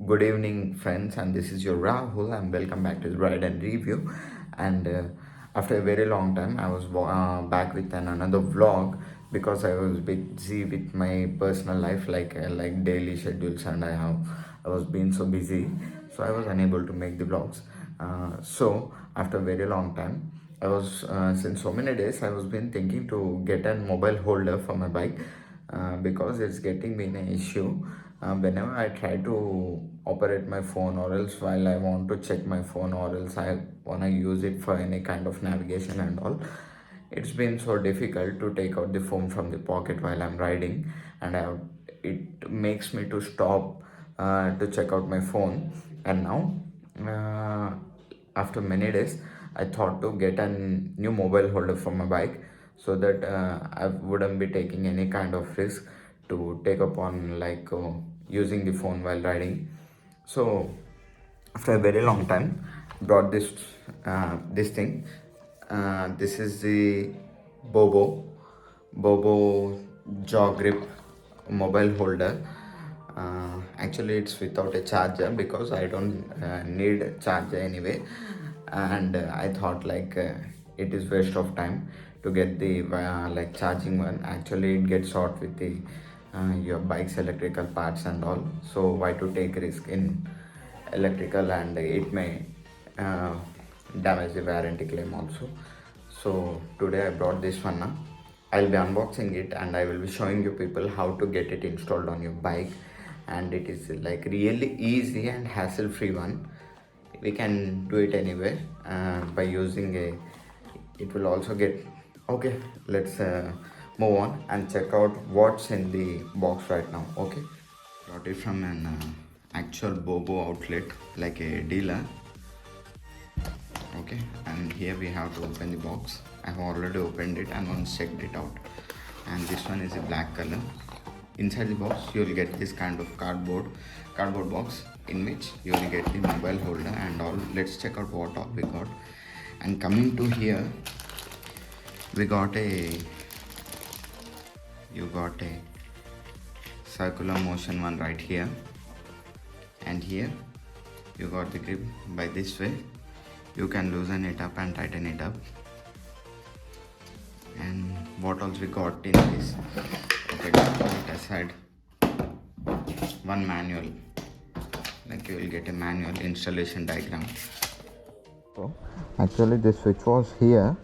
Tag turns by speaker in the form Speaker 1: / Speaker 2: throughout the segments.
Speaker 1: Good evening, friends, and this is your Rahul, and welcome back to the Bride and Review. And after a very long time, I was back with another vlog because I was busy with my personal life, like daily schedules, and I was being so busy, so I was unable to make the vlogs. So after a very long time, I was since so many days I was been thinking to get a mobile holder for my bike because it's getting me an issue whenever I try to operate my phone, or else while I want to check my phone, or else I want to use it for any kind of navigation and all. It's been so difficult to take out the phone from the pocket while I'm riding, and it makes me to stop to check out my phone. And now after many days I thought to get a new mobile holder for my bike, so that I wouldn't be taking any kind of risk to take upon using the phone while riding. So after a very long time brought this thing. This is the Bobo jaw grip mobile holder. Actually it's without a charger because I don't need a charger anyway, and I thought it is waste of time to get the charging one. Actually it gets short with the your bike's electrical parts and all, so why to take risk in electrical, and it may uh, damage the warranty claim also. So today I brought this one now. I'll be unboxing it and I will be showing you people how to get it installed on your bike, and it is like really easy and hassle free one. We can do it anywhere by using a, it will also get. Okay, let's move on and check out what's in the box right now. Okay, got it from an actual Bobo outlet, like a dealer. Okay, and here we have to open the box. I have already opened it and once checked it out, and this one is a black color. Inside the box you will get this kind of cardboard box, in which you will get the mobile holder and all. Let's check out what all we got. And coming to here, we got a, you got a circular motion one right here, and here you got the grip. By this way you can loosen it up and tighten it up. And what else we got in this? Okay, just put it aside. One manual, like you will get a manual installation diagram. So actually this switch was here,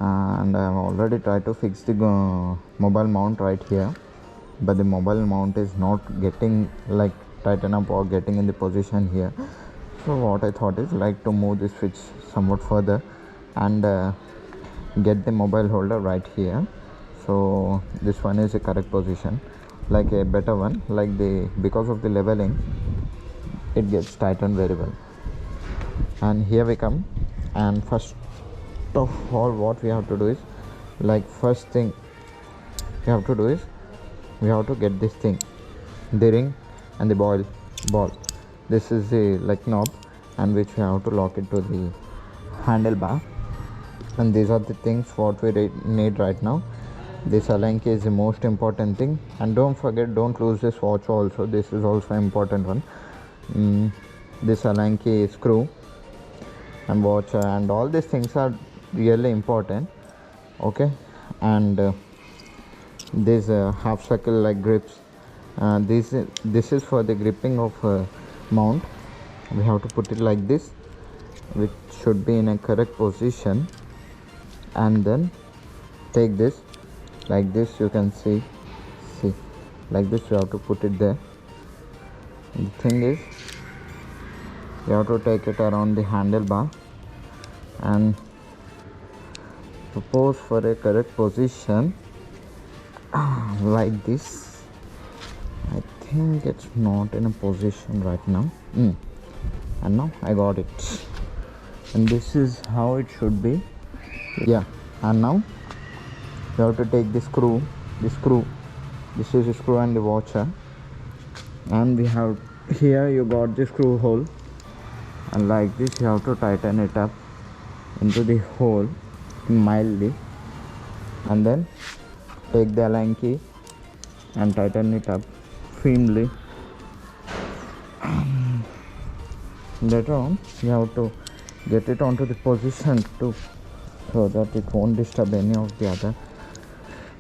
Speaker 1: and I have already tried to fix the mobile mount right here, but the mobile mount is not getting like tighten up or getting in the position here. So what I thought is like to move the switch somewhat further and get the mobile holder right here. So this one is a correct position, like a better one, like the, because of the leveling it gets tightened very well. And here we come, and first of all what we have to do is, like first thing we have to do is we have to get this thing, the ring and the ball. This is the like knob, and which we have to lock it to the handlebar. And these are the things what we need right now. This allen key is the most important thing, and don't forget, don't lose this watch also. This is also an important one. This allen key, screw and watch, and all these things are really important. Okay, and this half circle like grips, this is for the gripping of mount. We have to put it like this, which should be in a correct position, and then take this like this. You can see like this. You have to put it there. The thing is, you have to take it around the handlebar and suppose for a correct position like this. I think it's not in a position right now. And now I got it, and this is how it should be. Yeah, and now you have to take the screw. This is the screw and the washer, and we have here you got the screw hole, and like this you have to tighten it up into the hole mildly, and then take the allen key and tighten it up firmly. Later on you have to get it onto the position too, so that it won't disturb any of the other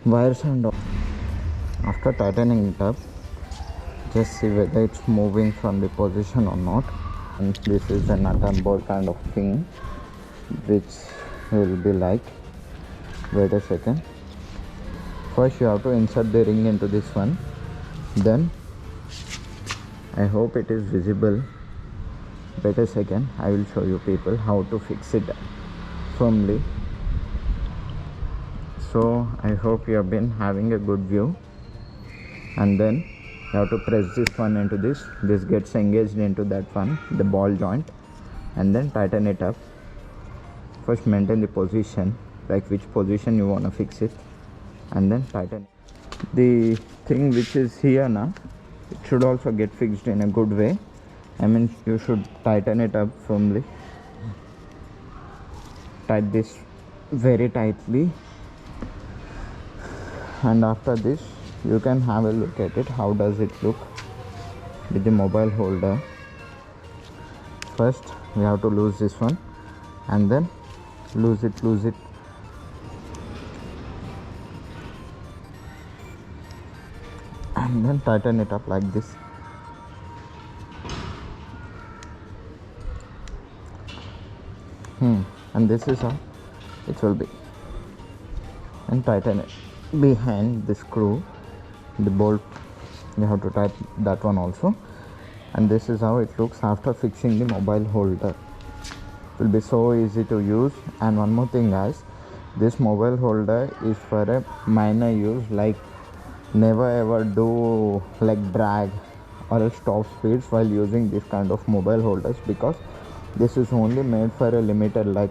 Speaker 1: wires and all. After tightening it up, just see whether it's moving from the position or not. And this is a nut and bolt kind of thing which will be like, wait a second, first you have to insert the ring into this one, then I hope it is visible. Wait a second, I will show you people how to fix it firmly. So I hope you have been having a good view. And then you have to press this one into this gets engaged into that one, the ball joint, and then tighten it up. First maintain the position, like which position you want to fix it, and then tighten. The thing which is here now, it should also get fixed in a good way. I mean, you should tighten it up firmly. Tight this very tightly, and after this you can have a look at it. How does it look with the mobile holder? First we have to lose this one, and then lose it, and then tighten it up like this. And this is how it will be. And tighten it behind the screw, the bolt, you have to tighten that one also. And this is how it looks after fixing the mobile holder. It will be so easy to use. And one more thing guys, this mobile holder is for a minor use, like never ever do like brag or else top speeds while using this kind of mobile holders, because this is only made for a limited, like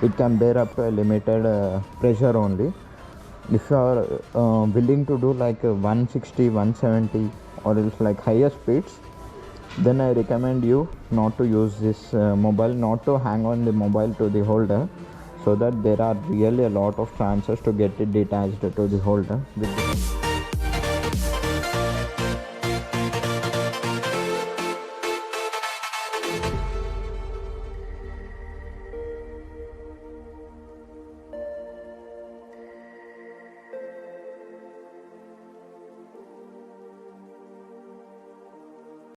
Speaker 1: it can bear up to a limited pressure only. If you are willing to do like 160, 170 or else like higher speeds, then I recommend you not to use this mobile, not to hang on the mobile to the holder, so that there are really a lot of chances to get it detached to the holder.